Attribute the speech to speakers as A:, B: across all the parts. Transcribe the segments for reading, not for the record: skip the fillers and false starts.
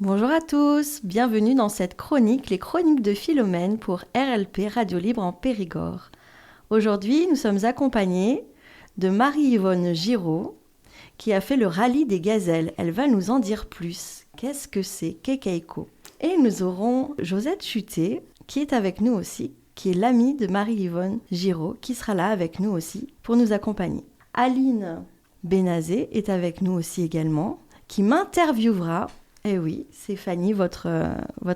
A: Bonjour à tous, bienvenue dans cette chronique, les chroniques de Philomène pour RLP Radio Libre en Périgord. Aujourd'hui, nous sommes accompagnés de Marie-Yvonne Giraud qui a fait le rallye des gazelles. Elle va nous en dire plus. Qu'est-ce que c'est Kekeiko? Et nous aurons Josette Chuté qui est avec nous aussi, qui est l'amie de Marie-Yvonne Giraud, qui sera là avec nous aussi pour nous accompagner. Aline Benazé est avec nous aussi également, qui m'interviewera. Eh oui, c'est Fanny, votre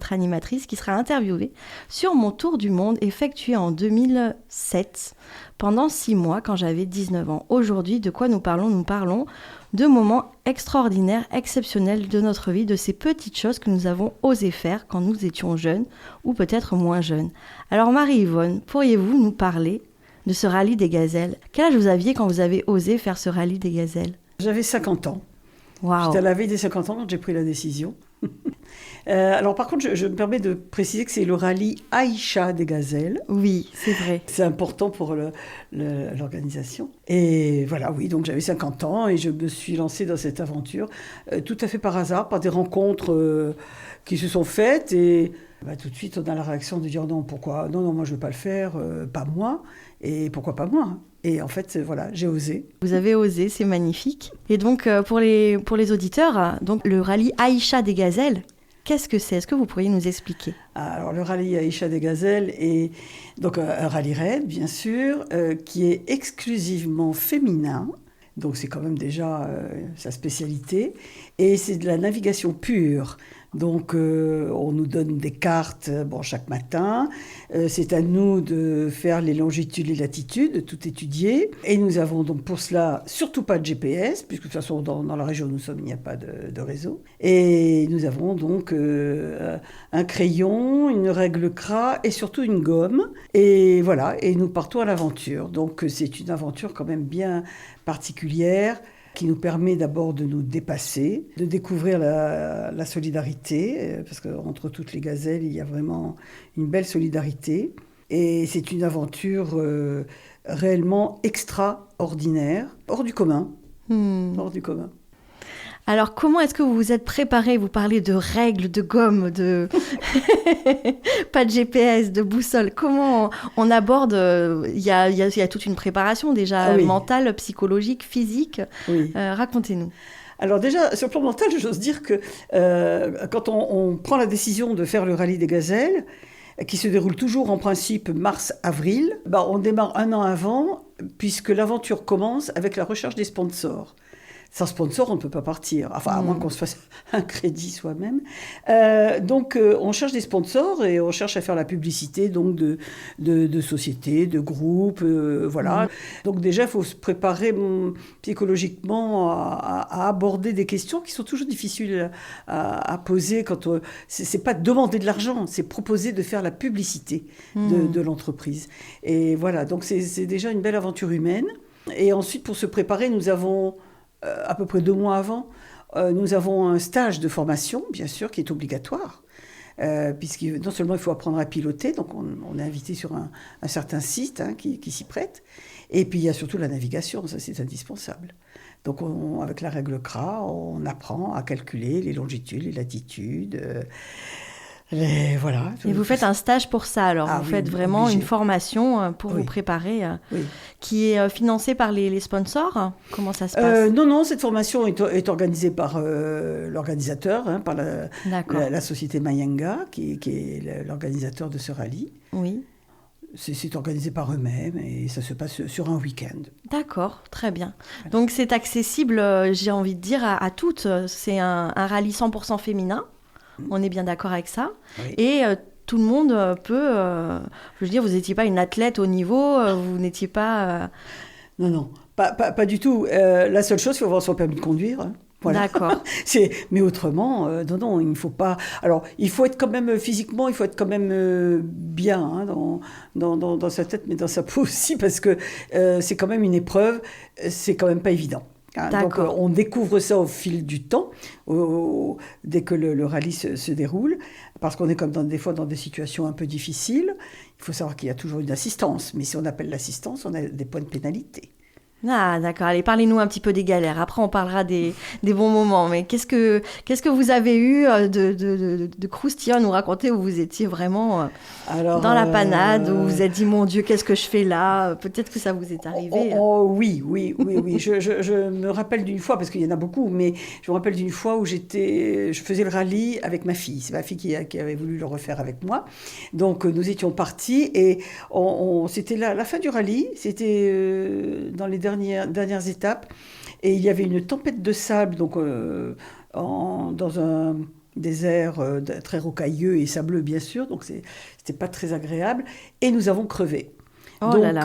A: animatrice, qui sera interviewée sur mon tour du monde effectué en 2007, pendant 6 mois, quand j'avais 19 ans. Aujourd'hui, de quoi nous parlons? Nous parlons de moments extraordinaires, exceptionnels de notre vie, de ces petites choses que nous avons osé faire quand nous étions jeunes, ou peut-être moins jeunes. Alors Marie-Yvonne, pourriez-vous nous parler de ce rallye des gazelles? Quel âge vous aviez quand vous avez osé faire ce rallye des gazelles?
B: J'avais 50 ans.
A: Wow.
B: J'étais à la veille des 50 ans quand j'ai pris la décision. Alors par contre, je me permets de préciser que c'est le rallye Aïcha des gazelles.
A: Oui, c'est vrai.
B: C'est important pour l'organisation. Et voilà, oui, donc j'avais 50 ans et je me suis lancée dans cette aventure tout à fait par hasard, par des rencontres qui se sont faites. Et tout de suite, on a la réaction de dire non, pourquoi? Non, moi je ne veux pas le faire, pas moi. Et pourquoi pas moi? Et en fait, voilà, j'ai osé.
A: Vous avez osé, c'est magnifique. Et donc, pour les auditeurs, donc, le rallye Aïcha des gazelles, qu'est-ce que c'est? Est-ce que vous pourriez nous expliquer?
B: Alors, le rallye Aïcha des gazelles est donc un rallye raid, bien sûr, qui est exclusivement féminin. Donc, c'est quand même déjà sa spécialité. Et c'est de la navigation pure. Donc, on nous donne des cartes chaque matin. C'est à nous de faire les longitudes et les latitudes, de tout étudier. Et nous avons donc pour cela surtout pas de GPS, puisque de toute façon, dans la région où nous sommes, il n'y a pas de réseau. Et nous avons donc un crayon, une règle CRA et surtout une gomme. Et voilà, et nous partons à l'aventure. Donc, c'est une aventure quand même bien particulière, qui nous permet d'abord de nous dépasser, de découvrir la solidarité, parce qu'entre toutes les gazelles, il y a vraiment une belle solidarité. Et c'est une aventure réellement extraordinaire, hors du commun. Hors du commun.
A: Alors, comment est-ce que vous vous êtes préparé? Vous parlez de règles, de gomme, de pas de GPS, de boussole. Comment on aborde? Il y a toute une préparation déjà, mentale, psychologique, physique.
B: Oui.
A: Racontez-nous.
B: Alors déjà, sur le plan mental, j'ose dire que quand on prend la décision de faire le rallye des gazelles, qui se déroule toujours en principe mars-avril, on démarre un an avant, puisque l'aventure commence avec la recherche des sponsors. Sans sponsor, on ne peut pas partir, à moins qu'on se fasse un crédit soi-même. Donc, on cherche des sponsors et on cherche à faire la publicité donc de sociétés, de groupes, voilà. Donc déjà, il faut se préparer psychologiquement à aborder des questions qui sont toujours difficiles à poser quand c'est pas demander de l'argent, c'est proposer de faire la publicité de l'entreprise. Et voilà, donc c'est déjà une belle aventure humaine. Et ensuite, pour se préparer, nous avons à peu près 2 mois avant, nous avons un stage de formation, bien sûr, qui est obligatoire, puisque non seulement il faut apprendre à piloter, donc on est invité sur un certain site qui s'y prête, et puis il y a surtout la navigation, ça c'est indispensable. Donc avec la règle CRA, on apprend à calculer les longitudes, les latitudes. Voilà.
A: Et vous faites un stage pour ça, alors vous faites vraiment
B: obligé.
A: Une formation pour vous préparer, qui est financée par les sponsors. Comment ça se passe?
B: Non, cette formation est organisée par l'organisateur, par la société Mayanga, qui est l'organisateur de ce rallye.
A: Oui.
B: C'est organisé par eux-mêmes et ça se passe sur un week-end.
A: D'accord, très bien. Donc c'est accessible, j'ai envie de dire, à toutes. C'est un rallye 100% féminin. On est bien d'accord avec ça.
B: Oui.
A: Et tout le monde peut... je veux dire, vous n'étiez pas une athlète au niveau, vous n'étiez pas...
B: Non, pas du tout. La seule chose, il faut avoir son permis de conduire. Voilà.
A: D'accord.
B: Mais autrement, non, il ne faut pas... Alors, il faut être quand même, physiquement, il faut être quand même bien dans sa tête, mais dans sa peau aussi, parce que c'est quand même une épreuve, c'est quand même pas évident. Donc, on découvre ça au fil du temps, dès que le rallye se déroule, parce qu'on est comme des fois dans des situations un peu difficiles. Il faut savoir qu'il y a toujours une assistance, mais si on appelle l'assistance, on a des points de pénalité.
A: Ah, d'accord. Allez, parlez-nous un petit peu des galères. Après, on parlera des bons moments. Mais qu'est-ce que vous avez eu de croustillant à nous raconter où vous étiez vraiment
B: Alors,
A: dans la panade, où vous vous êtes dit, mon Dieu, qu'est-ce que je fais là? Peut-être que ça vous est arrivé.
B: Oui. Je me rappelle d'une fois, parce qu'il y en a beaucoup, mais je me rappelle d'une fois où je faisais le rallye avec ma fille. C'est ma fille qui avait voulu le refaire avec moi. Donc, nous étions partis et c'était la fin du rallye. C'était dans les dernières étapes. Et il y avait une tempête de sable donc, dans un désert très rocailleux et sableux, bien sûr. Donc, c'était pas très agréable. Et nous avons crevé.
A: Oh
B: Donc,
A: là là.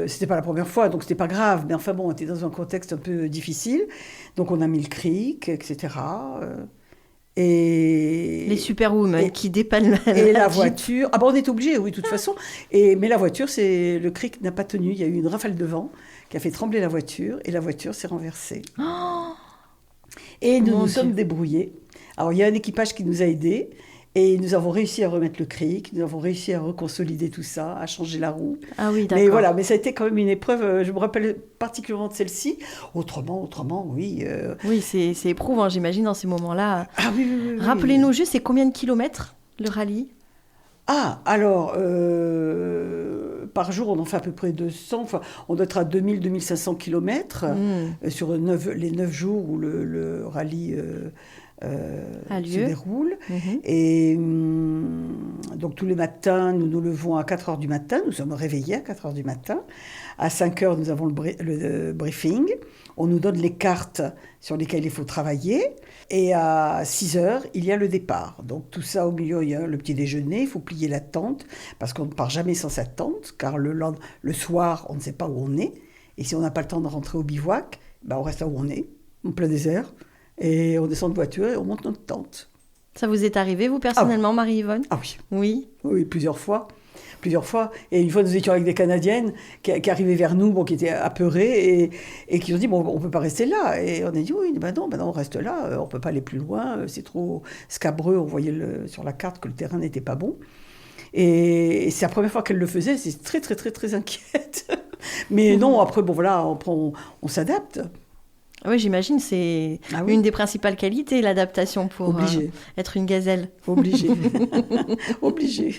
B: c'était pas la première fois, donc c'était pas grave. Mais enfin bon, on était dans un contexte un peu difficile. Donc, on a mis le cric, etc.
A: Les superwomen qui dépannent
B: et la
A: Jeep.
B: voiture. Ah bon, on est obligé, oui, de toute façon. Mais la voiture, le cric n'a pas tenu. Il y a eu une rafale de vent qui a fait trembler la voiture et la voiture s'est renversée. Et nous
A: Mon
B: nous
A: Dieu.
B: sommes débrouillés. Alors, il y a un équipage qui nous a aidés. Et nous avons réussi à remettre le cric, nous avons réussi à reconsolider tout ça, à changer la roue.
A: Ah oui, d'accord.
B: Mais voilà, mais ça a été quand même une épreuve, je me rappelle particulièrement de celle-ci. Autrement, oui.
A: Oui, c'est éprouvant, j'imagine, dans ces moments-là.
B: Ah oui.
A: Rappelez-nous juste, c'est combien de kilomètres, le rallye?
B: Ah, alors, par jour, on en fait à peu près 200, enfin, on doit être à 2000-2500 kilomètres sur les 9 jours où le rallye
A: A
B: se
A: lieu.
B: déroule.
A: Mhm.
B: Et donc tous les matins, nous nous levons à 4 heures du matin, nous sommes réveillés à 4 heures du matin. À 5 heures, nous avons le briefing. On nous donne les cartes sur lesquelles il faut travailler. Et à 6 heures, il y a le départ. Donc tout ça, au milieu, il y a le petit déjeuner, il faut plier la tente, parce qu'on ne part jamais sans sa tente, car le soir, on ne sait pas où on est. Et si on n'a pas le temps de rentrer au bivouac, on reste là où on est, en plein désert. Et on descend de voiture et on monte notre tente.
A: Ça vous est arrivé, vous, personnellement, Marie-Yvonne?
B: Ah oui.
A: Oui.
B: Oui, plusieurs fois. Et une fois, nous étions avec des Canadiennes qui arrivaient vers nous, qui étaient apeurées et qui ont dit, on ne peut pas rester là. Et on a dit, oui, non, on reste là, on ne peut pas aller plus loin, c'est trop scabreux. On voyait sur la carte que le terrain n'était pas bon. Et c'est la première fois qu'elle le faisait, c'est très, très, très, très inquiète. Mais non, après, on s'adapte.
A: Oui, j'imagine, c'est une des principales qualités, l'adaptation pour être une gazelle.
B: Obligé. Obligé.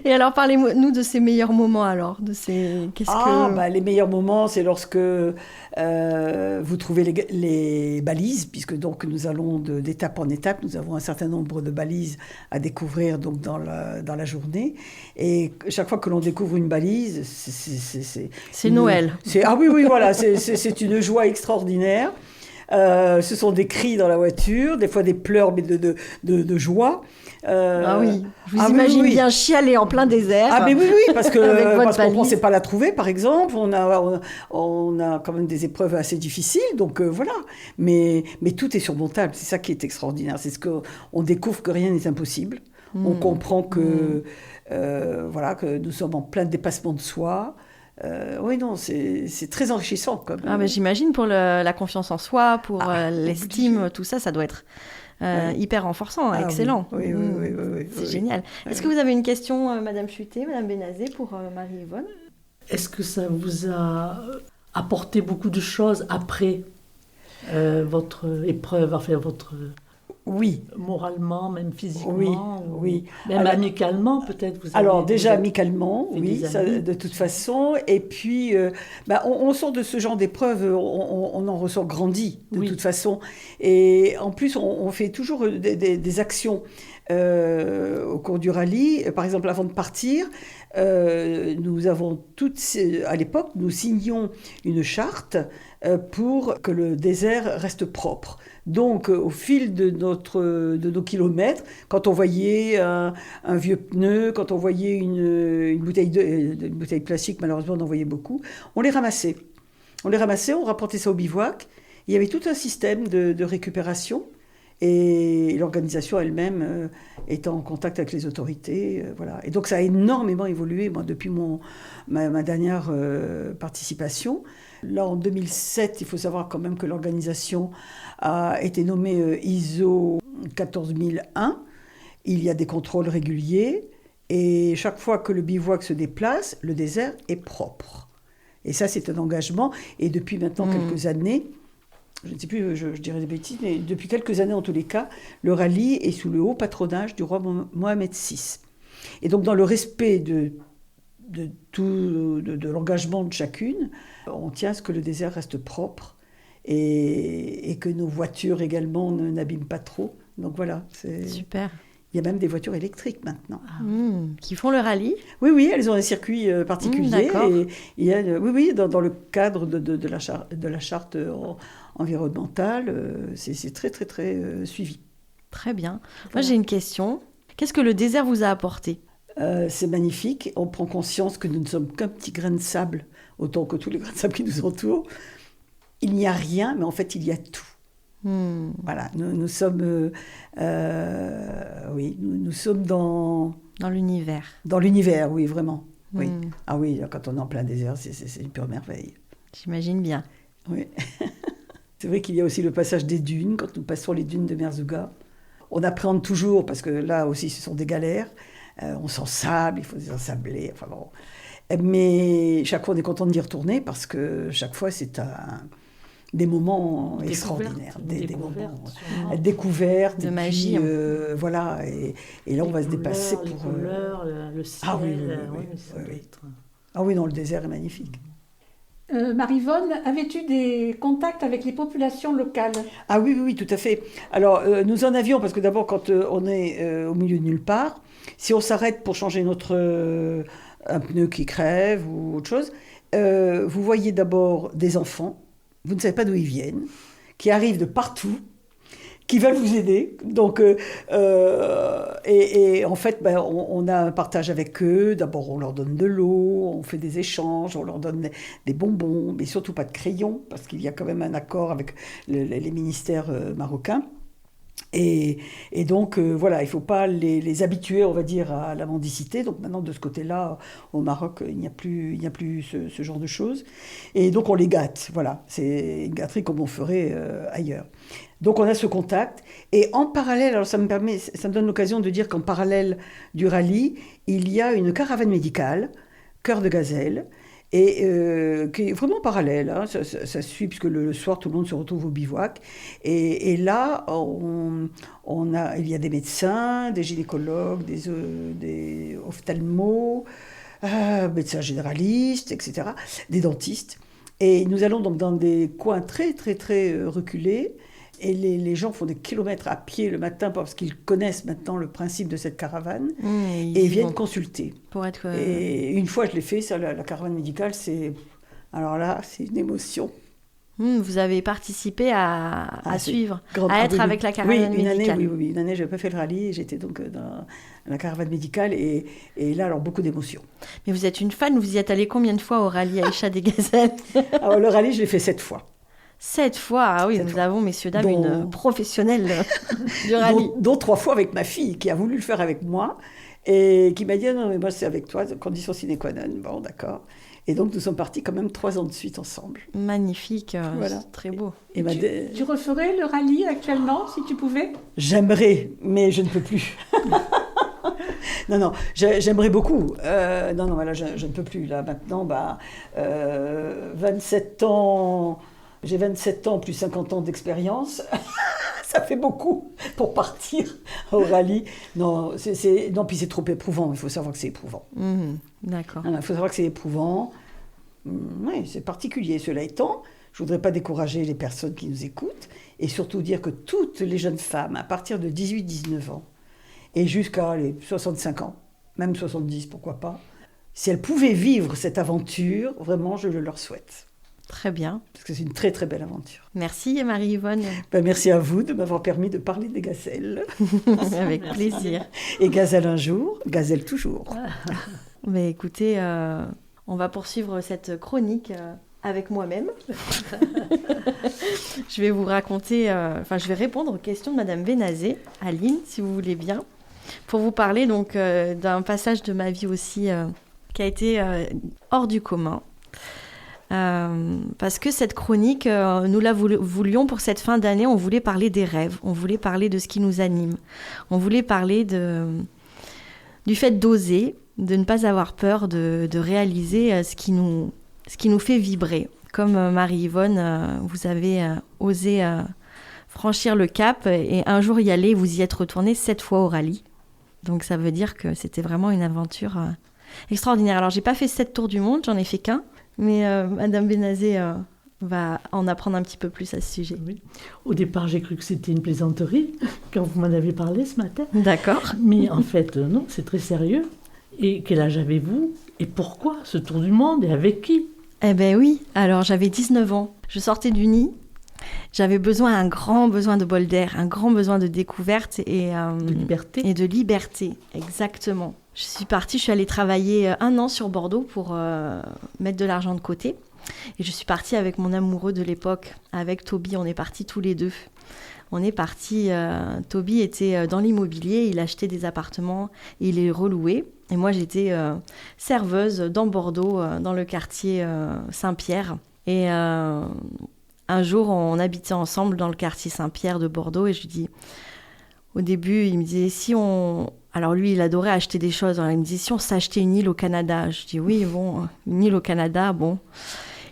A: Et alors, parlez-nous de ces meilleurs moments, alors.
B: Les meilleurs moments, c'est lorsque vous trouvez les balises, puisque donc nous allons d'étape en étape, nous avons un certain nombre de balises à découvrir donc dans la journée. Et chaque fois que l'on découvre une balise,
A: c'est Noël.
B: Oui, voilà, c'est une joie extraordinaire. Ce sont des cris dans la voiture, des fois des pleurs, mais de joie.
A: Je vous imagine bien chialer en plein désert.
B: Mais oui, parce qu'on ne pensait pas la trouver, par exemple. On a quand même des épreuves assez difficiles, donc voilà. Mais tout est surmontable, c'est ça qui est extraordinaire. C'est ce qu'on découvre que rien n'est impossible. On comprend que nous sommes en plein dépassement de soi. C'est très enrichissant.
A: J'imagine pour la confiance en soi, pour l'estime, tout ça, ça doit être hyper renforçant, excellent.
B: Oui,
A: c'est génial. Est-ce que vous avez une question, Madame Chutet, Madame Bénazé, pour Marie-Yvonne?
C: Est-ce que ça vous a apporté beaucoup de choses après votre épreuve,
B: Oui.
C: Moralement, même physiquement,
B: oui.
C: Même amicalement, peut-être.
B: Amicalement, oui, ça, de toute façon. Et puis, on sort de ce genre d'épreuve, on en ressort grandi, de toute façon. Et en plus, on fait toujours des actions au cours du rallye. Par exemple, avant de partir, nous avons à l'époque, nous signions une charte pour que le désert reste propre. Donc, au fil de nos kilomètres, quand on voyait un vieux pneu, quand on voyait une bouteille plastique, malheureusement on en voyait beaucoup, on les ramassait. On rapportait ça au bivouac. Il y avait tout un système de récupération et l'organisation elle-même était en contact avec les autorités. Voilà. Et donc ça a énormément évolué, moi, depuis ma dernière participation. Là, en 2007, il faut savoir quand même que l'organisation a été nommée ISO 14001. Il y a des contrôles réguliers et chaque fois que le bivouac se déplace, le désert est propre. Et ça, c'est un engagement. Et depuis maintenant quelques années, je ne sais plus, je dirais des bêtises, mais depuis quelques années en tous les cas, le rallye est sous le haut patronage du roi Mohamed VI. Et donc, dans le respect de l'engagement de chacune, on tient à ce que le désert reste propre et que nos voitures également n'abîment pas trop. Donc voilà.
A: Super.
B: Il y a même des voitures électriques maintenant.
A: Qui font le rallye ?
B: Oui, elles ont un circuit particulier.
A: D'accord.
B: Et il y a, dans le cadre de la charte environnementale, c'est très, très, très suivi.
A: Très bien.
B: Voilà.
A: Moi, j'ai une question. Qu'est-ce que le désert vous a apporté ?
B: C'est magnifique. On prend conscience que nous ne sommes qu'un petit grain de sable, autant que tous les grains de sable qui nous entourent. Il n'y a rien, mais en fait, il y a tout. Voilà, nous sommes, nous sommes dans
A: l'univers.
B: Dans l'univers, oui, vraiment. Oui. Ah oui, quand on est en plein désert, c'est une pure merveille.
A: J'imagine bien.
B: Oui. C'est vrai qu'il y a aussi le passage des dunes, quand nous passons les dunes de Merzouga. On appréhende toujours, parce que là aussi, ce sont des galères. On s'ensable, il faut désensabler, enfin bon. Mais chaque fois, on est content d'y retourner, parce que chaque fois, c'est des moments extraordinaires, des moments découvertes,
A: de magie.
B: Voilà, et là on va se dépasser
C: les
B: pour
C: couleurs, le ciel.
B: Oui. Ah oui, non, le désert est magnifique.
D: Marie-Yvonne, avais-tu des contacts avec les populations locales ?
B: Ah oui, tout à fait. Alors, nous en avions, parce que d'abord, quand on est au milieu de nulle part, si on s'arrête pour changer un pneu qui crève ou autre chose, vous voyez d'abord des enfants, vous ne savez pas d'où ils viennent, qui arrivent de partout, qui veulent vous aider. Donc, et en fait, on a un partage avec eux. D'abord, on leur donne de l'eau, on fait des échanges, on leur donne des bonbons, mais surtout pas de crayons, parce qu'il y a quand même un accord avec les ministères marocains. Et donc, voilà, il ne faut pas les habituer, on va dire, à la mendicité. Donc maintenant, de ce côté-là, au Maroc, il n'y a plus ce genre de choses. Et donc, on les gâte, voilà. C'est une gâterie comme on ferait ailleurs. Donc, on a ce contact. Et en parallèle, alors ça me donne l'occasion de dire qu'en parallèle du rallye, il y a une caravane médicale, Cœur de Gazelle, et qui est vraiment parallèle, hein. Ça suit, puisque le soir, tout le monde se retrouve au bivouac. Et là, il y a des médecins, des gynécologues, des ophtalmos, médecins généralistes, etc., des dentistes. Et nous allons donc dans des coins très, très, très reculés. Et les gens font des kilomètres à pied le matin parce qu'ils connaissent maintenant le principe de cette caravane et viennent consulter.
A: Pour être...
B: Et une fois je l'ai fait, ça, la caravane médicale, alors là, c'est une émotion.
A: Vous avez participé à suivre, à être avec la caravane médicale.
B: Oui, une année, je n'avais pas fait le rallye, j'étais donc dans la caravane médicale et là, alors beaucoup d'émotions.
A: Mais vous êtes une fan, vous y êtes allée combien de fois au rallye Aïcha des Gazelles ?
B: Alors le rallye, je l'ai fait 7 fois.
A: 7 fois, ah oui, nous avons, messieurs, dames, une professionnelle du rallye.
B: Dont 3 fois avec ma fille, qui a voulu le faire avec moi, et qui m'a dit, non, mais moi, c'est avec toi, condition sine qua non. Bon, d'accord. Et donc, nous sommes partis quand même 3 ans de suite ensemble.
A: Magnifique,
B: voilà.
A: C'est très beau.
D: Et tu referais le rallye actuellement, si tu pouvais ?
B: J'aimerais, mais je ne peux plus. Non, j'aimerais beaucoup. Non, voilà, je ne peux plus. Là, maintenant, 27 ans... J'ai 27 ans plus 50 ans d'expérience. Ça fait beaucoup pour partir au rallye. Non, puis c'est trop éprouvant. Il faut savoir que c'est éprouvant.
A: D'accord.
B: Il faut savoir que c'est éprouvant. Oui, c'est particulier. Cela étant, je ne voudrais pas décourager les personnes qui nous écoutent et surtout dire que toutes les jeunes femmes, à partir de 18-19 ans et jusqu'à les 65 ans, même 70, pourquoi pas, si elles pouvaient vivre cette aventure, vraiment, je le leur souhaite.
A: Très bien.
B: Parce que c'est une très très belle aventure.
A: Merci Marie-Yvonne.
B: Merci à vous de m'avoir permis de parler des gazelles.
A: Avec plaisir.
B: Et gazelle un jour, gazelle toujours.
A: Mais écoutez, on va poursuivre cette chronique avec moi-même. Je vais vous raconter, je vais répondre aux questions de Madame Benazé, Aline, si vous voulez bien, pour vous parler donc d'un passage de ma vie aussi qui a été hors du commun. Parce que cette chronique, nous la voulions pour cette fin d'année, on voulait parler des rêves, on voulait parler de ce qui nous anime, on voulait parler du fait d'oser, de ne pas avoir peur de réaliser ce qui nous ce qui nous fait vibrer. Comme Marie-Yvonne, vous avez osé franchir le cap et un jour y aller, vous y êtes retournée 7 fois au rallye. Donc ça veut dire que c'était vraiment une aventure extraordinaire. Alors j'ai pas fait 7 tours du monde, j'en ai fait qu'un, mais Madame Benazé va en apprendre un petit peu plus à ce sujet.
C: Oui. Au départ, j'ai cru que c'était une plaisanterie quand vous m'en avez parlé ce matin.
A: D'accord.
C: Mais en fait, non, c'est très sérieux. Et quel âge avez-vous? Et pourquoi ce tour du monde? Et avec qui?
A: Eh ben oui, alors j'avais 19 ans. Je sortais du nid. J'avais un grand besoin de bol d'air, un grand besoin de découverte et
C: De liberté.
A: Et de liberté, exactement. Je suis allée travailler 1 an sur Bordeaux pour mettre de l'argent de côté. Et je suis partie avec mon amoureux de l'époque, avec Toby. On est partis tous les deux. On est partis. Toby était dans l'immobilier, il achetait des appartements et il les relouait. Et moi, j'étais serveuse dans Bordeaux, dans le quartier Saint-Pierre. Et un jour, on habitait ensemble dans le quartier Saint-Pierre de Bordeaux. Et je lui dis, au début, il me disait, si on... Alors lui, il adorait acheter des choses. Alors, il me disait, si on s'achetait une île au Canada? Je dis, oui, bon, une île au Canada, bon.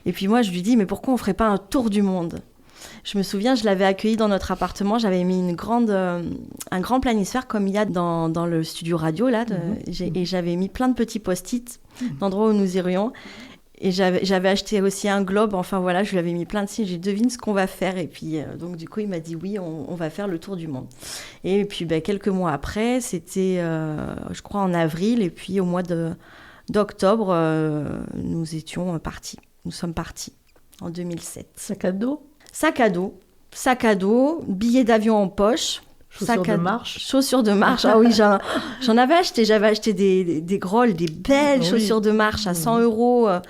A: Et puis moi, je lui dis, mais pourquoi on ne ferait pas un tour du monde? Je me souviens, je l'avais accueilli dans notre appartement. J'avais mis un grand planisphère comme il y a dans le studio radio, là. Et j'avais mis plein de petits post-it d'endroits où nous irions. Et j'avais acheté aussi un globe. Enfin voilà, je lui avais mis plein de signes. J'ai dit, devine ce qu'on va faire. Et puis, donc du coup, il m'a dit, oui, on va faire le tour du monde. Et puis, quelques mois après, c'était, je crois, en avril. Et puis, au mois d'octobre, nous sommes partis en 2007.
C: Sac à dos?
A: Sac à dos, billets d'avion en poche.
C: Chaussures de marche?
A: Chaussures de marche, ah oui, j'en avais acheté. J'avais acheté des grolles, des belles chaussures de marche à 100 €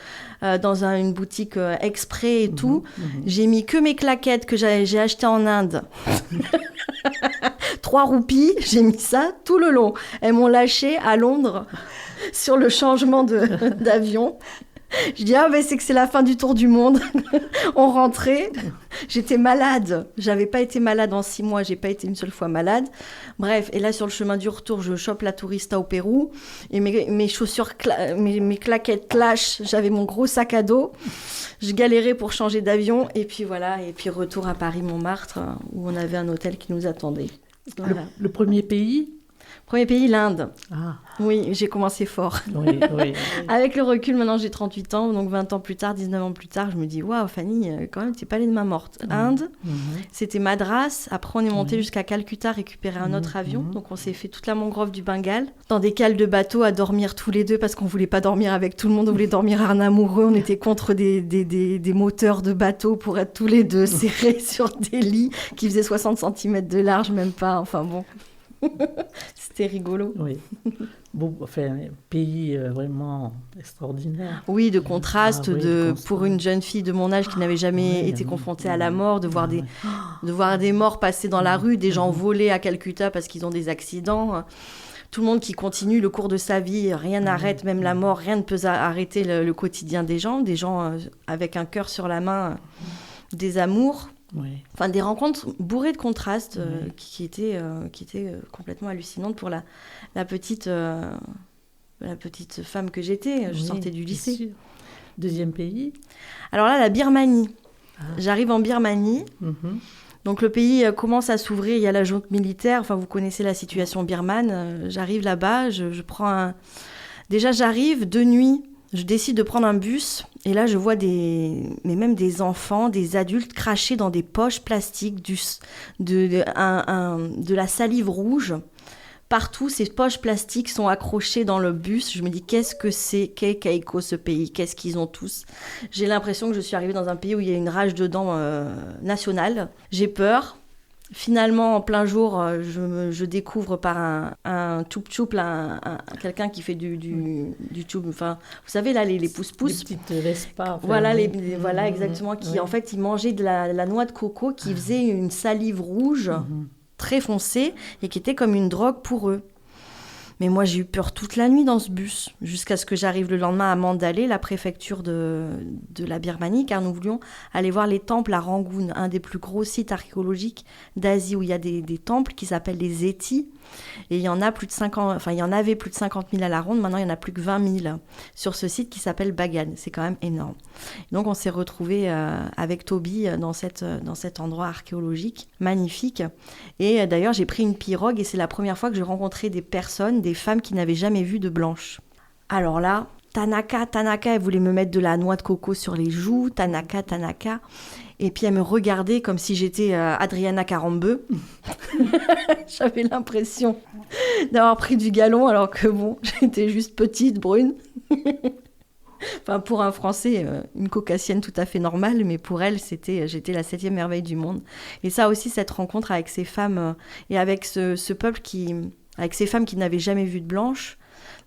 A: dans une boutique exprès et tout. J'ai mis que mes claquettes que j'ai achetées en Inde. 3 roupies, j'ai mis ça tout le long. Elles m'ont lâché à Londres sur le changement d'avion. Je dis, c'est que c'est la fin du tour du monde. On rentrait. J'étais malade. J'avais pas été malade en 6 mois. J'ai pas été une seule fois malade. Bref, et là, sur le chemin du retour, je chope la tourista au Pérou. Et mes chaussures, mes claquettes clash. J'avais mon gros sac à dos. Je galérais pour changer d'avion. Et puis voilà. Et puis retour à Paris-Montmartre, où on avait un hôtel qui nous attendait. Voilà.
C: Le premier pays?
A: Premier pays, l'Inde.
C: Ah.
A: Oui, j'ai commencé fort.
C: Oui.
A: Avec le recul, maintenant j'ai 38 ans, donc 20 ans plus tard, 19 ans plus tard, je me dis, waouh, Fanny, quand même, t'es pas allée de main morte. Inde, c'était Madras. Après, on est monté jusqu'à Calcutta récupérer un autre avion. Donc, on s'est fait toute la mangrove du Bengale, dans des cales de bateau, à dormir tous les deux, parce qu'on voulait pas dormir avec tout le monde, on voulait dormir à un amoureux. On était contre des moteurs de bateau pour être tous les deux serrés sur des lits qui faisaient 60 cm de large, même pas. Enfin bon. C'était rigolo.
C: Oui. Bon, enfin, pays vraiment extraordinaire.
A: Oui, de contraste, pour une jeune fille de mon âge qui n'avait jamais été confrontée à la mort, de voir des morts passer dans la rue, des gens volés à Calcutta parce qu'ils ont des accidents. Tout le monde qui continue le cours de sa vie, rien n'arrête, même la mort, rien ne peut arrêter le quotidien des gens avec un cœur sur la main, des amours.
C: Oui.
A: Enfin, des rencontres bourrées de contrastes qui étaient complètement hallucinantes pour la petite femme que j'étais. Je sortais du lycée.
C: Sûr. Deuxième pays?
A: Alors là, la Birmanie. J'arrive en Birmanie. Donc le pays commence à s'ouvrir, il y a la junte militaire. Enfin, vous connaissez la situation birmane. J'arrive là-bas, Déjà, j'arrive de nuit. Je décide de prendre un bus et là, je vois même des enfants, des adultes cracher dans des poches plastiques de la salive rouge. Partout, ces poches plastiques sont accrochées dans le bus. Je me dis, qu'est-ce que c'est Keiko, ce pays? Qu'est-ce qu'ils ont tous? J'ai l'impression que je suis arrivée dans un pays où il y a une rage de dents nationale. J'ai peur. Finalement, en plein jour, je découvre par un tchouk-tchouk, quelqu'un qui fait du tchouk. Enfin, vous savez, là, les pousse-pousse.
C: Les petites Vespa.
A: Voilà, voilà, exactement. Qui, en fait, ils mangeaient de la noix de coco qui faisait une salive rouge très foncée et qui était comme une drogue pour eux. Mais moi, j'ai eu peur toute la nuit dans ce bus, jusqu'à ce que j'arrive le lendemain à Mandalay, la préfecture de la Birmanie, car nous voulions aller voir les temples à Rangoon, un des plus gros sites archéologiques d'Asie, où il y a des temples qui s'appellent les Zetis. Et il y en avait plus de 50 000 à la ronde, maintenant il n'y en a plus que 20 000 sur ce site qui s'appelle Bagan. C'est quand même énorme. Donc on s'est retrouvés avec Toby dans cet endroit archéologique magnifique. Et d'ailleurs j'ai pris une pirogue et c'est la première fois que j'ai rencontré des personnes, des femmes qui n'avaient jamais vu de blanche. Alors là, Tanaka, elle voulait me mettre de la noix de coco sur les joues, Tanaka. Et puis elle me regardait comme si j'étais Adriana Carambeu. J'avais l'impression d'avoir pris du galon alors que bon, j'étais juste petite, brune. Enfin, pour un Français, une caucasienne tout à fait normale, mais pour elle, j'étais la 7e merveille du monde. Et ça aussi, cette rencontre avec ces femmes et avec ce peuple avec ces femmes qui n'avaient jamais vu de blanche.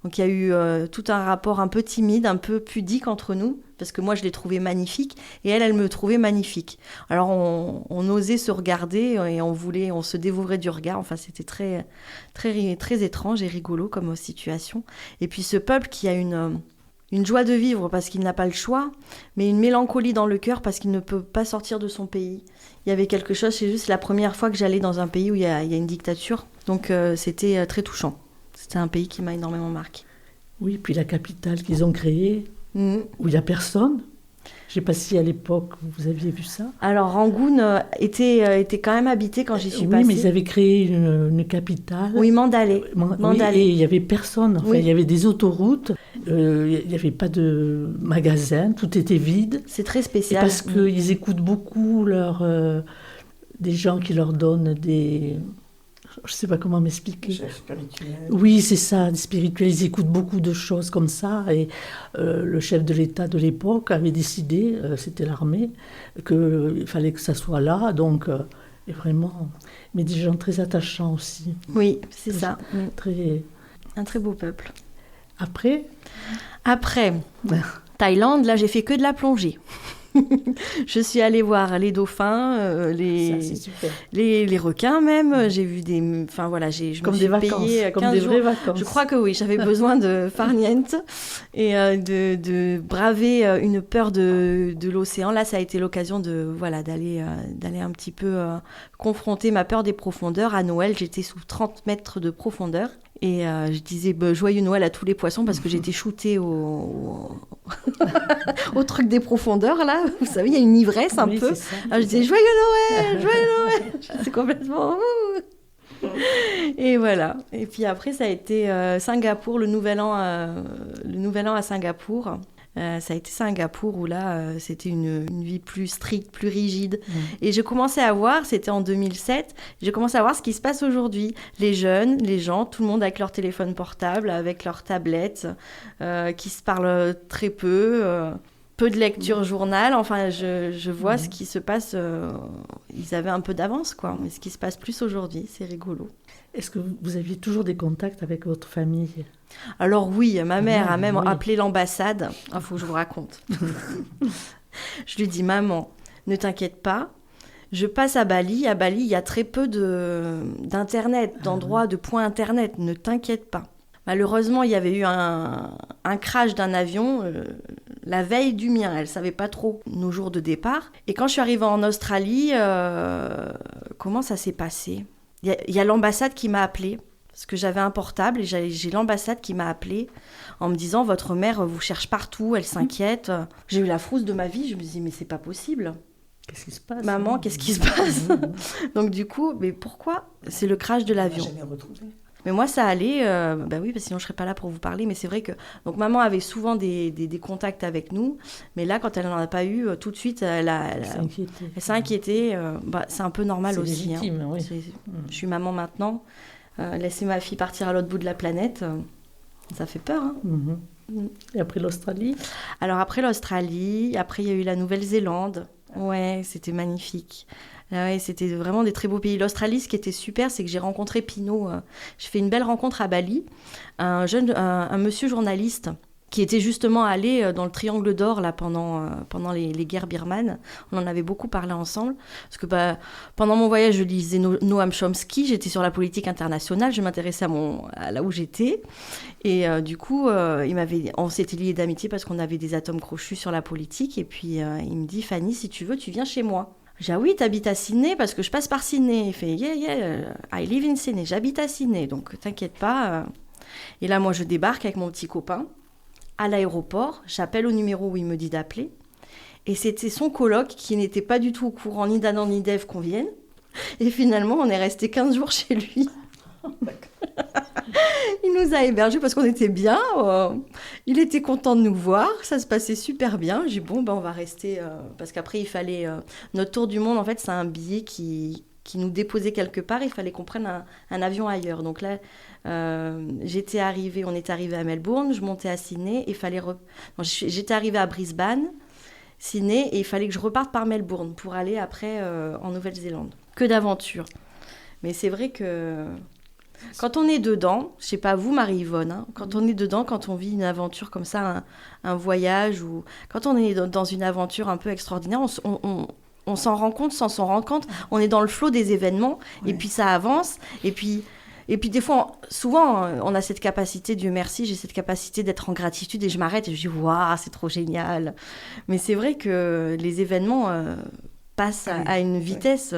A: Donc il y a eu tout un rapport un peu timide, un peu pudique entre nous, parce que moi je l'ai trouvée magnifique et elle me trouvait magnifique. Alors on osait se regarder et on se dévorait du regard. Enfin c'était très, très, très étrange et rigolo comme situation. Et puis ce peuple qui a une joie de vivre parce qu'il n'a pas le choix, mais une mélancolie dans le cœur parce qu'il ne peut pas sortir de son pays. Il y avait quelque chose, c'est juste la première fois que j'allais dans un pays où il y a une dictature, donc c'était très touchant. C'était un pays qui m'a énormément marqué.
C: Oui, puis la capitale qu'ils ont créée, où il n'y a personne. Je ne sais pas si à l'époque vous aviez vu ça.
A: Alors Rangoon était quand même habité quand j'y suis passée.
C: Oui, mais ils avaient créé une capitale.
A: Oui, Mandalay.
C: Oui, et il n'y avait personne. Enfin,
A: oui.
C: Il y avait des autoroutes, il n'y avait pas de magasins, tout était vide.
A: C'est très spécial.
C: Et parce qu'ils écoutent beaucoup des gens qui leur donnent des... Je ne sais pas comment m'expliquer. Oui, c'est ça, des spirituels. Ils écoutent beaucoup de choses comme ça. Et le chef de l'État de l'époque avait décidé, c'était l'armée, qu'il fallait que ça soit là. Donc, et vraiment, mais des gens très attachants aussi.
A: Oui, c'est ça. Un très beau peuple.
C: Après,
A: Thaïlande, là, j'ai fait que de la plongée. Je suis allée voir les dauphins, les requins même. J'ai vu des... Enfin voilà, je me suis payée 15
C: comme des vraies vacances.
A: Je crois que oui, j'avais besoin de farniente et de braver une peur de l'océan. Là, ça a été l'occasion d'aller un petit peu confronter ma peur des profondeurs. À Noël, j'étais sous 30 mètres de profondeur. Et je disais joyeux Noël à tous les poissons parce que j'étais shootée au truc des profondeurs là. Vous savez, il y a une ivresse un peu. Alors, je disais joyeux Noël. C'est complètement... Et voilà. Et puis après, ça a été Singapour, le nouvel an à Singapour. Ça a été Singapour où là, c'était une vie plus stricte, plus rigide. Et je commençais à voir, c'était en 2007, j'ai commencé à voir ce qui se passe aujourd'hui. Les jeunes, les gens, tout le monde avec leur téléphone portable, avec leur tablette, qui se parlent très peu, peu de lecture journal. Enfin, je vois ce qui se passe. Ils avaient un peu d'avance, quoi. Mais ce qui se passe plus aujourd'hui, c'est rigolo.
C: Est-ce que vous aviez toujours des contacts avec votre famille ?
A: Alors oui, ma mère a même appelé l'ambassade. Il faut que je vous raconte. Je lui dis, maman, ne t'inquiète pas. Je passe à Bali. À Bali, il y a très peu d'Internet, d'endroits, de points Internet. Ne t'inquiète pas. Malheureusement, il y avait eu un crash d'un avion la veille du mien. Elle ne savait pas trop nos jours de départ. Et quand je suis arrivée en Australie, comment ça s'est passé ? Il y a l'ambassade qui m'a appelée, parce que j'avais un portable, et j'ai l'ambassade qui m'a appelée en me disant « Votre mère vous cherche partout, elle s'inquiète ». J'ai eu la frousse de ma vie, je me dis « Mais c'est pas possible ».
C: Qu'est-ce qui se passe ?
A: Maman, qu'est-ce qui se passe ? Donc du coup, mais pourquoi ? C'est le crash de l'avion.
B: On l'a jamais retrouvé.
A: Mais moi, ça allait, oui, parce que sinon je ne serais pas là pour vous parler. Mais c'est vrai que donc, maman avait souvent des contacts avec nous. Mais là, quand elle n'en a pas eu, tout de suite, elle s'est inquiétée. C'est un peu normal
C: c'est
A: aussi.
C: Légitime, oui.
A: Je suis maman maintenant. Laisser ma fille partir à l'autre bout de la planète, ça fait peur.
C: Et après l'Australie ?
A: Alors après l'Australie, après il y a eu la Nouvelle-Zélande. Ouais, c'était magnifique. Ouais, c'était vraiment des très beaux pays. L'Australie, ce qui était super, c'est que j'ai rencontré Pinot. J'ai fait une belle rencontre à Bali. Un monsieur journaliste qui était justement allé dans le Triangle d'Or là, pendant les guerres birmanes. On en avait beaucoup parlé ensemble. Parce que pendant mon voyage, je lisais Noam Chomsky, j'étais sur la politique internationale, je m'intéressais à là où j'étais. Et du coup, on s'était liés d'amitié parce qu'on avait des atomes crochus sur la politique. Et puis, il me dit, Fanny, si tu veux, tu viens chez moi. J'ai dit, ah oui, t'habites à Sydney parce que je passe par Sydney. Il fait, yeah, I live in Sydney, j'habite à Sydney, donc t'inquiète pas. Et là, moi, je débarque avec mon petit copain à l'aéroport, j'appelle au numéro où il me dit d'appeler. Et c'était son coloc qui n'était pas du tout au courant ni d'Adam ni d'Ève qu'on vienne. Et finalement, on est resté 15 jours chez lui. Il nous a hébergés parce qu'on était bien. Il était content de nous voir. Ça se passait super bien. J'ai dit, on va rester. Parce qu'après, il fallait. Notre tour du monde, en fait, c'est un billet qui nous déposait quelque part. Il fallait qu'on prenne un avion ailleurs. Donc là, on était arrivé à Melbourne. Je montais à Sydney. J'étais arrivée à Brisbane, Sydney, et il fallait que je reparte par Melbourne pour aller après en Nouvelle-Zélande. Que d'aventure. Mais c'est vrai que. Quand on est dedans, je sais pas vous Marie-Yvonne, quand on est dedans, quand on vit une aventure comme ça, un voyage, ou quand on est dans une aventure un peu extraordinaire, on s'en rend compte sans s'en rendre compte, on est dans le flot des événements, et puis ça avance, et puis des fois, souvent, on a cette capacité, Dieu merci, j'ai cette capacité d'être en gratitude, et je m'arrête et je dis, waouh, c'est trop génial. Mais c'est vrai que les événements... passe à une vitesse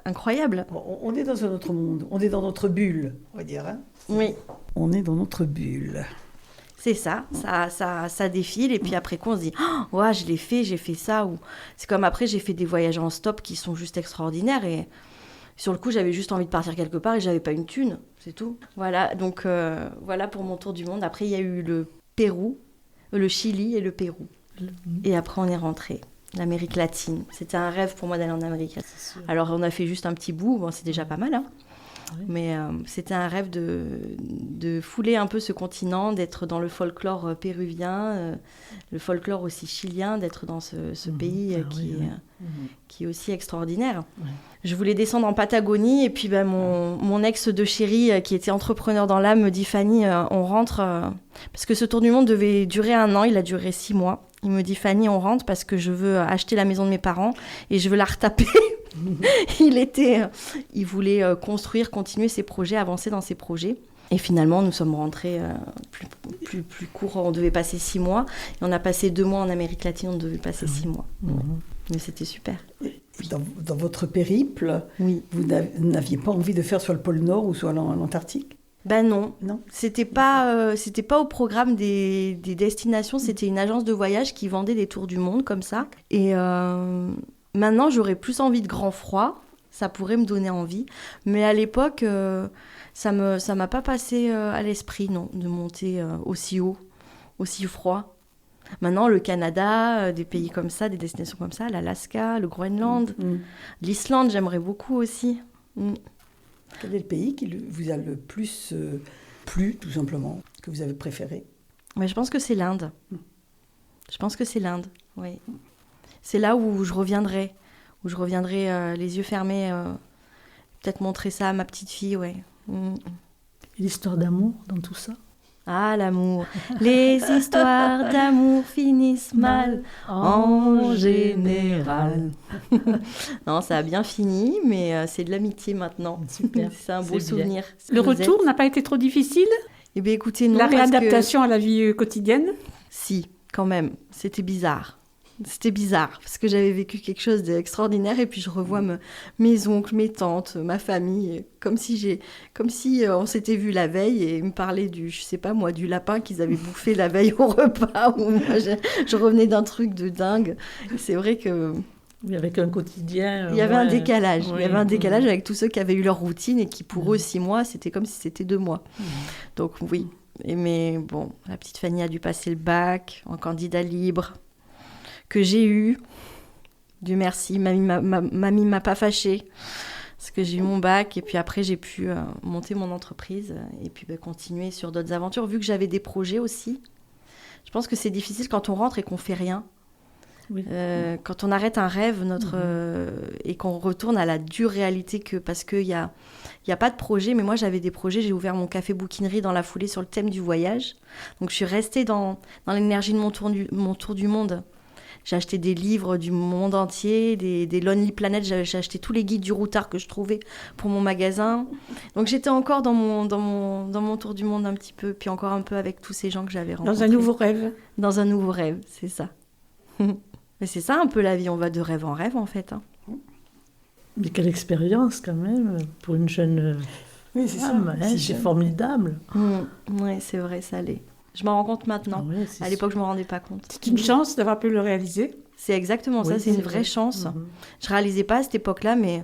A: incroyable.
B: On est dans un autre monde, on est dans notre bulle, on va dire. Hein.
A: Oui.
B: On est dans notre bulle.
A: C'est ça défile, et puis après quoi on se dit « Oh, ouais, je l'ai fait, j'ai fait ça ». Ou c'est comme après, j'ai fait des voyages en stop qui sont juste extraordinaires, et sur le coup, j'avais juste envie de partir quelque part et j'avais pas une thune, c'est tout. Voilà, donc voilà pour mon tour du monde. Après, il y a eu le Pérou, le Chili et le Pérou. Et après, on est rentré. L'Amérique latine. C'était un rêve pour moi d'aller en Amérique. Alors, on a fait juste un petit bout. Bon, c'est déjà pas mal, hein. Oui. Mais c'était un rêve de fouler un peu ce continent, d'être dans le folklore péruvien, le folklore aussi chilien, d'être dans ce pays qui est aussi extraordinaire. Oui. Je voulais descendre en Patagonie, et puis mon ex de chéri, qui était entrepreneur dans l'âme, me dit « Fanny, on rentre... parce que ce tour du monde devait durer 1 an, il a duré 6 mois. Il me dit « Fanny, on rentre parce que je veux acheter la maison de mes parents et je veux la retaper. » Il voulait construire, continuer ses projets, avancer dans ses projets. Et finalement, nous sommes rentrés plus court. On devait passer 6 mois. Et on a passé 2 mois en Amérique latine, on devait passer 6 mois. Ouais. Mais c'était super.
B: Dans votre périple, oui. Vous n'aviez pas envie de faire soit le pôle Nord ou soit l'Antarctique ?
A: Ben non. C'était pas au programme des destinations. C'était une agence de voyage qui vendait des tours du monde comme ça. Et maintenant, j'aurais plus envie de grand froid. Ça pourrait me donner envie. Mais à l'époque, ça m'a pas passé à l'esprit, non, de monter aussi haut, aussi froid. Maintenant, le Canada, des pays comme ça, des destinations comme ça, l'Alaska, le Groenland, l'Islande, j'aimerais beaucoup aussi.
B: Quel est le pays qui vous a le plus plu, tout simplement, que vous avez préféré ?
A: Je pense que c'est l'Inde. Oui. C'est là où je reviendrai les yeux fermés, peut-être montrer ça à ma petite fille, ouais.
C: Et l'histoire d'amour dans tout ça ?
A: Ah, l'amour. Les histoires d'amour finissent mal, en général. Non, ça a bien fini, mais c'est de l'amitié maintenant.
C: Super.
A: C'est un beau souvenir.
D: Le retour n'a pas été trop difficile ?
A: Eh bien, écoutez, non.
D: La réadaptation à la vie quotidienne ?
A: Si, quand même. C'était bizarre. Parce que j'avais vécu quelque chose d'extraordinaire, et puis je revois mes oncles, mes tantes, ma famille, comme si on s'était vu la veille, et ils me parlaient du lapin qu'ils avaient bouffé la veille au repas, où moi je revenais d'un truc de dingue. Et c'est vrai que...
C: Avec un quotidien...
A: Il y avait un décalage. Il y avait un décalage avec tous ceux qui avaient eu leur routine, et qui pour eux 6 mois, c'était comme si c'était 2 mois. Donc oui. Mais bon, la petite Fanny a dû passer le bac en candidat libre, que j'ai eu. Dieu merci, mamie m'a pas fâchée, parce que j'ai eu mon bac, et puis après j'ai pu monter mon entreprise, et puis continuer sur d'autres aventures, vu que j'avais des projets aussi. Je pense que c'est difficile quand on rentre et qu'on fait rien.
C: Oui.
A: Quand on arrête un rêve et qu'on retourne à la dure réalité parce qu'il y a pas de projet, mais moi j'avais des projets, j'ai ouvert mon café bouquinerie dans la foulée sur le thème du voyage. Donc je suis restée dans l'énergie de mon tour du monde. J'ai acheté des livres du monde entier, des Lonely Planet, j'ai acheté tous les guides du routard que je trouvais pour mon magasin. Donc j'étais encore dans mon tour du monde un petit peu, puis encore un peu avec tous ces gens que j'avais rencontrés.
D: Dans un nouveau rêve.
A: Dans un nouveau rêve, c'est ça. Mais c'est ça un peu la vie, on va de rêve en rêve en fait.
C: Mais quelle expérience quand même pour une jeune femme, c'est formidable.
A: Oui, c'est vrai, ça l'est. Je m'en rends compte maintenant.
C: Oui,
A: à l'époque, je ne me rendais pas compte.
D: C'est une chance d'avoir pu le réaliser.
A: C'est exactement ça, c'est une vraie chance. Je ne réalisais pas à cette époque-là, mais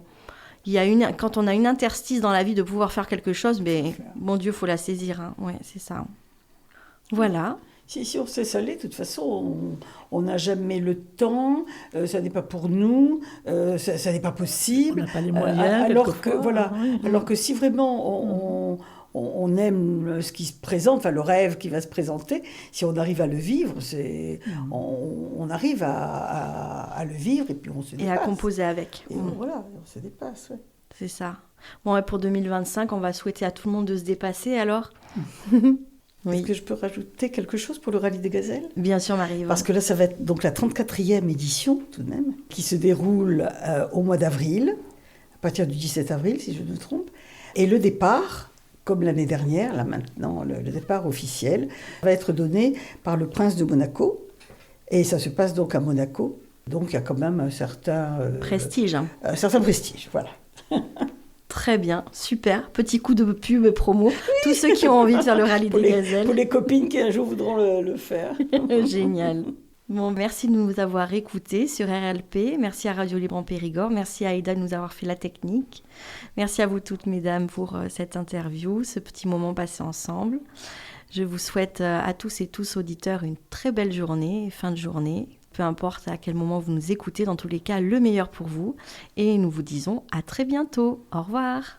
A: quand on a une interstice dans la vie de pouvoir faire quelque chose, mais mon Dieu, il faut la saisir. Hein. Oui, c'est ça. Voilà.
B: Si on sait s'aller, de toute façon, on n'a jamais le temps, ça n'est pas pour nous, ça n'est pas possible.
C: On n'a pas les moyens,
B: alors que si vraiment on aime ce qui se présente, enfin le rêve qui va se présenter, si on arrive à le vivre, on arrive à le vivre et puis on se dépasse.
A: Et à composer avec.
B: Et voilà, on se dépasse, ouais.
A: C'est ça. Bon, et pour 2025, on va souhaiter à tout le monde de se dépasser alors.
B: Oui. Est-ce que je peux rajouter quelque chose pour le Rallye des Gazelles ?
A: Bien sûr, Marie-Yvonne.
B: Parce que là, ça va être donc la 34e édition, tout de même, qui se déroule au mois d'avril, à partir du 17 avril, si je ne me trompe. Et le départ, comme l'année dernière, là maintenant, le départ officiel, va être donné par le prince de Monaco. Et ça se passe donc à Monaco. Donc il y a quand même un certain...
A: prestige.
B: Un certain prestige, voilà.
A: Très bien, super. Petit coup de pub promo. Tous ceux qui ont envie de faire le Rallye des Gazelles.
B: Pour les copines qui un jour voudront le faire.
A: Génial. Bon, merci de nous avoir écoutés sur RLP. Merci à Radio Libre en Périgord. Merci à Aïda de nous avoir fait la technique. Merci à vous toutes, mesdames, pour cette interview, ce petit moment passé ensemble. Je vous souhaite à tous et tous auditeurs une très belle journée, fin de journée. Peu importe à quel moment vous nous écoutez, dans tous les cas, le meilleur pour vous. Et nous vous disons à très bientôt. Au revoir.